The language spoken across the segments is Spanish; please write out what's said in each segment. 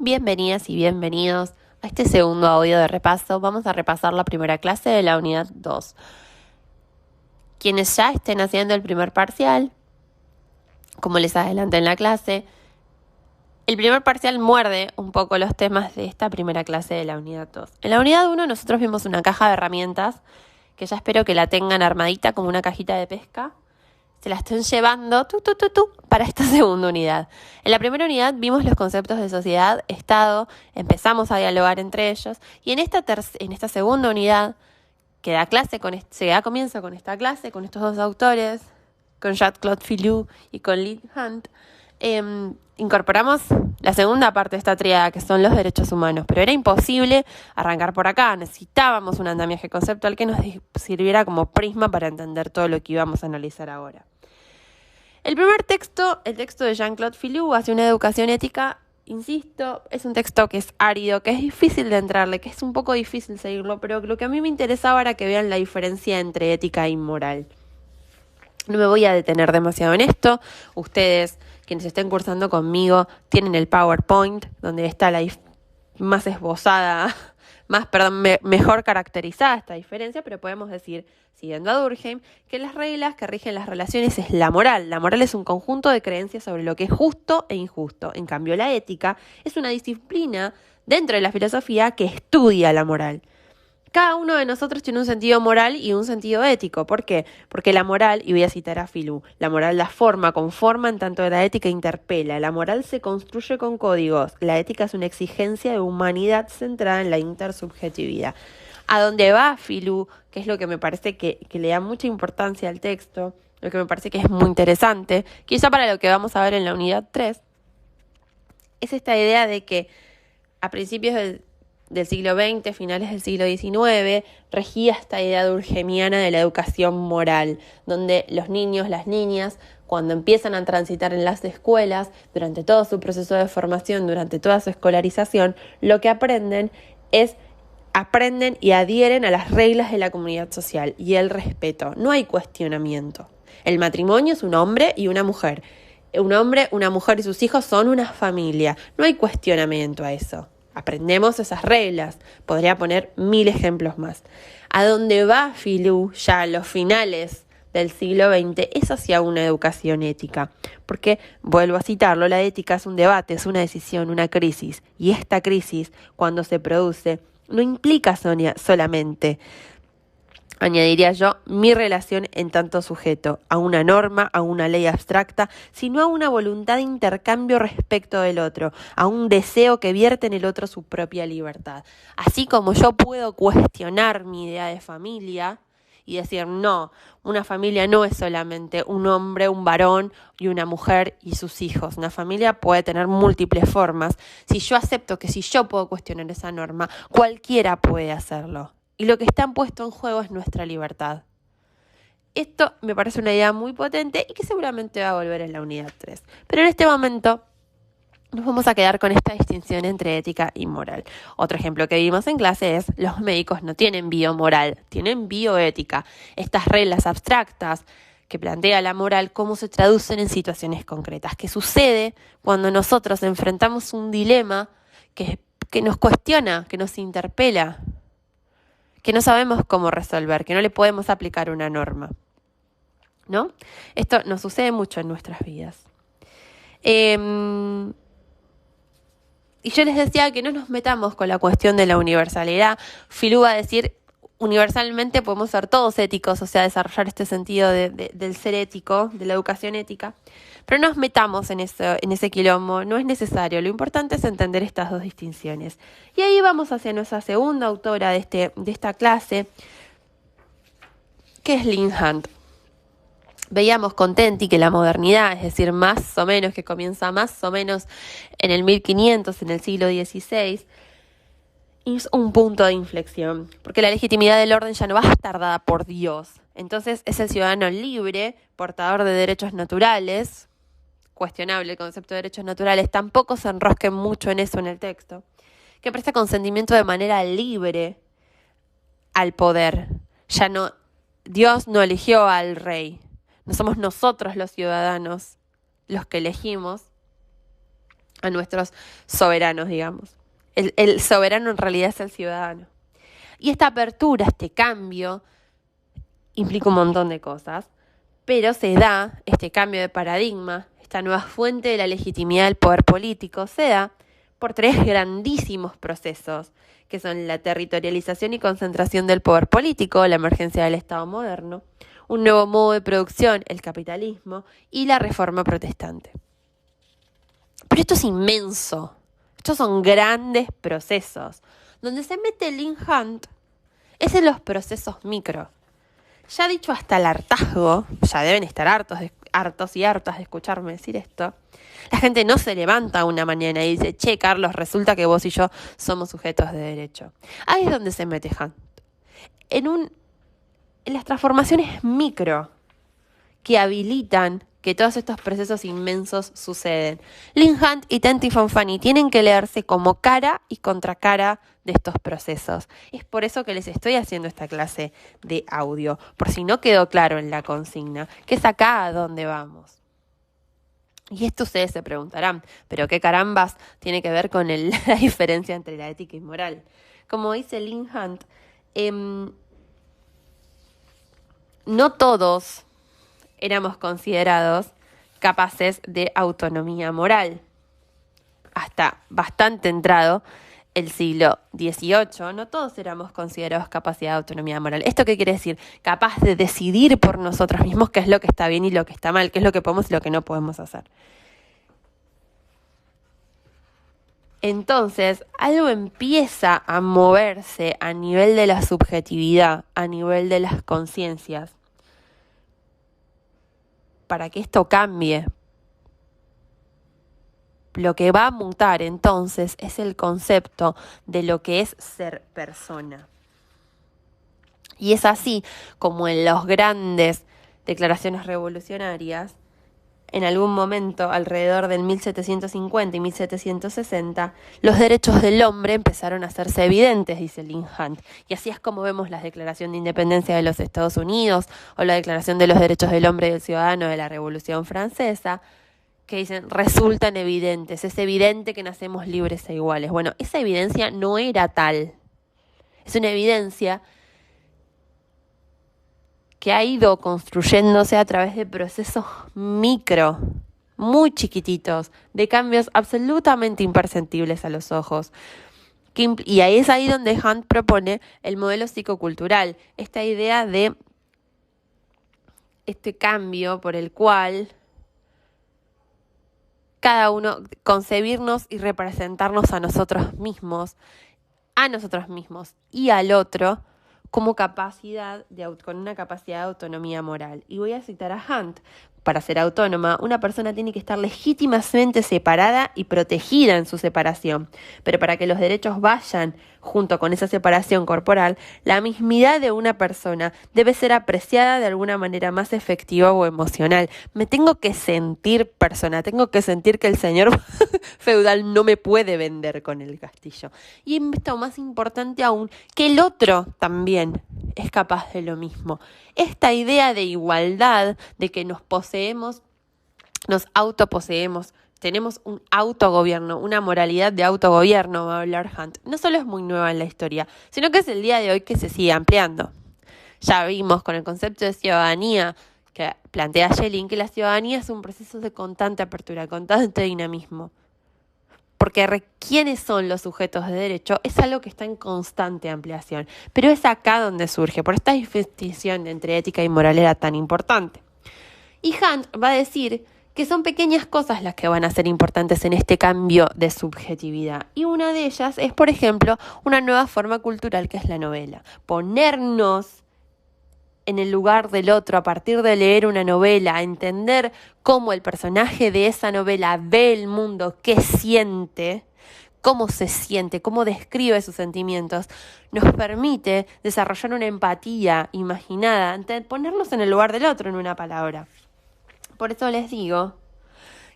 Bienvenidas y bienvenidos a este segundo audio de repaso. Vamos a repasar la primera clase de la unidad 2. Quienes ya estén haciendo el primer parcial, como les adelanté en la clase, el primer parcial muerde un poco los temas de esta primera clase de la unidad 2. En la unidad 1 nosotros vimos una caja de herramientas que ya espero que la tengan armadita como una cajita de pesca. Se la estén llevando para esta segunda unidad. En la primera unidad vimos los conceptos de sociedad, Estado, empezamos a dialogar entre ellos, y en esta segunda unidad, que comienza con esta clase, con estos dos autores, con Jean-Claude Filloux y con Leigh Hunt, incorporamos la segunda parte de esta tríada, que son los derechos humanos, pero era imposible arrancar por acá. Necesitábamos un andamiaje conceptual que nos sirviera como prisma para entender todo lo que íbamos a analizar ahora. El primer texto, el texto de Jean-Claude Filloux, hacia una educación ética, insisto, es un texto que es árido, que es difícil de entrarle, que es un poco difícil seguirlo, pero lo que a mí me interesaba era que vean la diferencia entre ética e moral. No me voy a detener demasiado en esto. Ustedes, quienes estén cursando conmigo, tienen el PowerPoint, donde está la más esbozada, mejor caracterizada esta diferencia, pero podemos decir, siguiendo a Durkheim, que las reglas que rigen las relaciones es la moral. La moral es un conjunto de creencias sobre lo que es justo e injusto. En cambio, la ética es una disciplina dentro de la filosofía que estudia la moral. Cada uno de nosotros tiene un sentido moral y un sentido ético. ¿Por qué? Porque la moral, y voy a citar a Filloux, la moral la forma, conforma en tanto la ética interpela. La moral se construye con códigos. La ética es una exigencia de humanidad centrada en la intersubjetividad. A dónde va Filloux, que es lo que me parece que le da mucha importancia al texto, lo que me parece que es muy interesante, quizá para lo que vamos a ver en la unidad 3, es esta idea de que a principios del siglo XX, finales del siglo XIX, regía esta idea durkheimiana de la educación moral, donde los niños, las niñas, cuando empiezan a transitar en las escuelas, durante todo su proceso de formación, durante toda su escolarización, lo que aprenden y adhieren a las reglas de la comunidad social y el respeto. No hay cuestionamiento. El matrimonio es un hombre y una mujer. Un hombre, una mujer y sus hijos son una familia. No hay cuestionamiento a eso. Aprendemos esas reglas. Podría poner 1000 ejemplos más. A dónde va Filloux ya a los finales del siglo XX es hacia una educación ética. Porque, vuelvo a citarlo, la ética es un debate, es una decisión, una crisis. Y esta crisis, cuando se produce, no implica solamente, añadiría yo, mi relación en tanto sujeto a una norma, a una ley abstracta, sino a una voluntad de intercambio respecto del otro, a un deseo que vierte en el otro su propia libertad. Así como yo puedo cuestionar mi idea de familia y decir, no, una familia no es solamente un hombre, un varón y una mujer y sus hijos. Una familia puede tener múltiples formas. Si yo acepto que si yo puedo cuestionar esa norma, cualquiera puede hacerlo. Y lo que está puesto en juego es nuestra libertad. Esto me parece una idea muy potente y que seguramente va a volver en la unidad 3. Pero en este momento nos vamos a quedar con esta distinción entre ética y moral. Otro ejemplo que vimos en clase es, los médicos no tienen biomoral, tienen bioética. Estas reglas abstractas que plantea la moral, cómo se traducen en situaciones concretas. ¿Qué sucede cuando nosotros enfrentamos un dilema que nos cuestiona, que nos interpela, que no sabemos cómo resolver, que no le podemos aplicar una norma? ¿No? Esto nos sucede mucho en nuestras vidas. Y yo les decía que no nos metamos con la cuestión de la universalidad. Filloux va a decir, universalmente podemos ser todos éticos, o sea, desarrollar este sentido del ser ético, de la educación ética. Pero no nos metamos en ese quilombo, no es necesario. Lo importante es entender estas dos distinciones. Y ahí vamos hacia nuestra segunda autora de esta clase, que es Leigh Hunt. Veíamos con Tenty que la modernidad, es decir, más o menos, que comienza más o menos en el 1500, en el siglo XVI, es un punto de inflexión, porque la legitimidad del orden ya no va a estar dada por Dios. Entonces es el ciudadano libre, portador de derechos naturales, cuestionable el concepto de derechos naturales, tampoco se enrosquen mucho en eso en el texto, que presta consentimiento de manera libre al poder. Dios no eligió al rey. No somos nosotros los ciudadanos los que elegimos, a nuestros soberanos, digamos. El soberano en realidad es el ciudadano. Y esta apertura, este cambio, implica un montón de cosas, pero se da este cambio de paradigma, esta nueva fuente de la legitimidad del poder político, se da por tres grandísimos procesos, que son la territorialización y concentración del poder político, la emergencia del Estado moderno, un nuevo modo de producción, el capitalismo, y la reforma protestante. Pero esto es inmenso, estos son grandes procesos. Donde se mete Leigh Hunt es en los procesos micro. Ya dicho hasta el hartazgo, ya deben estar hartos y hartas de escucharme decir esto, la gente no se levanta una mañana y dice, che, Carlos, resulta que vos y yo somos sujetos de derecho. Ahí es donde se mete Hunt. En las transformaciones micro que habilitan que todos estos procesos inmensos suceden. Leigh Hunt y Tenty Fonfani tienen que leerse como cara y contracara de estos procesos. Es por eso que les estoy haciendo esta clase de audio, por si no quedó claro en la consigna, que es acá a dónde vamos. Y esto ustedes se preguntarán, ¿pero qué carambas tiene que ver con la diferencia entre la ética y moral? Como dice Leigh Hunt, no todos éramos considerados capaces de autonomía moral. Hasta bastante entrado el siglo XVIII, no todos éramos considerados capaces de autonomía moral. ¿Esto qué quiere decir? Capaz de decidir por nosotros mismos qué es lo que está bien y lo que está mal, qué es lo que podemos y lo que no podemos hacer. Entonces, algo empieza a moverse a nivel de la subjetividad, a nivel de las conciencias, para que esto cambie. Lo que va a mutar entonces es el concepto de lo que es ser persona. Y es así como en las grandes declaraciones revolucionarias, en algún momento, alrededor del 1750 y 1760, los derechos del hombre empezaron a hacerse evidentes, dice Leigh Hunt. Y así es como vemos la Declaración de Independencia de los Estados Unidos o la Declaración de los Derechos del Hombre y del Ciudadano de la Revolución Francesa, que dicen, resultan evidentes, es evidente que nacemos libres e iguales. Bueno, esa evidencia no era tal. Es una evidencia que ha ido construyéndose a través de procesos micro, muy chiquititos, de cambios absolutamente imperceptibles a los ojos. Y ahí es ahí donde Hunt propone el modelo psicocultural, esta idea de este cambio por el cual cada uno concebirnos y representarnos a nosotros mismos y al otro como con una capacidad de autonomía moral. Y voy a citar a Hunt. Para ser autónoma, una persona tiene que estar legítimamente separada y protegida en su separación. Pero para que los derechos vayan junto con esa separación corporal, la mismidad de una persona debe ser apreciada de alguna manera más efectiva o emocional. Me tengo que sentir persona, tengo que sentir que el señor feudal no me puede vender con el castillo. Y esto más importante aún, que el otro también es capaz de lo mismo. Esta idea de igualdad, de que nos autoposeemos, tenemos un autogobierno, una moralidad de autogobierno, va a hablar Hunt, no solo es muy nueva en la historia, sino que es el día de hoy que se sigue ampliando. Ya vimos con el concepto de ciudadanía que plantea Schelling que la ciudadanía es un proceso de constante apertura, constante dinamismo. Porque quiénes son los sujetos de derecho es algo que está en constante ampliación. Pero es acá donde surge, por esta distinción entre ética y moral era tan importante. Y Hunt va a decir que son pequeñas cosas las que van a ser importantes en este cambio de subjetividad. Y una de ellas es, por ejemplo, una nueva forma cultural que es la novela. Ponernos en el lugar del otro a partir de leer una novela, entender cómo el personaje de esa novela ve el mundo, qué siente, cómo se siente, cómo describe sus sentimientos, nos permite desarrollar una empatía imaginada, ponernos en el lugar del otro en una palabra. Por eso les digo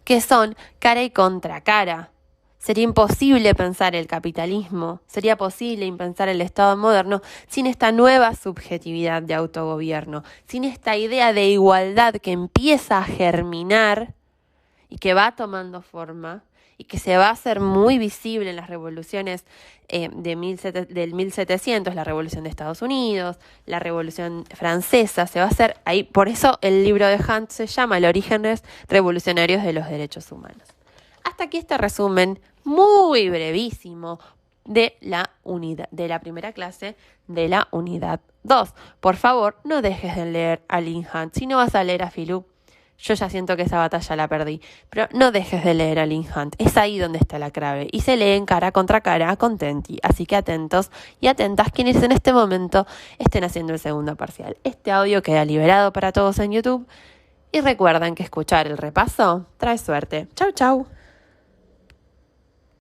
que son cara y contracara. Sería imposible pensar el capitalismo, sería posible pensar el Estado moderno sin esta nueva subjetividad de autogobierno, sin esta idea de igualdad que empieza a germinar y que va tomando forma y que se va a hacer muy visible en las revoluciones del 1700, la Revolución de Estados Unidos, la Revolución Francesa, se va a hacer ahí. Por eso el libro de Hunt se llama El Orígenes Revolucionarios de los Derechos Humanos. Hasta aquí este resumen muy brevísimo de la primera clase de la unidad 2. Por favor, no dejes de leer a Leigh Hunt. Si no vas a leer a Philou, yo ya siento que esa batalla la perdí. Pero no dejes de leer a Leigh Hunt. Es ahí donde está la clave. Y se leen cara contra cara con Tenti. Así que atentos y atentas quienes en este momento estén haciendo el segundo parcial. Este audio queda liberado para todos en YouTube. Y recuerden que escuchar el repaso trae suerte. Chau, chau.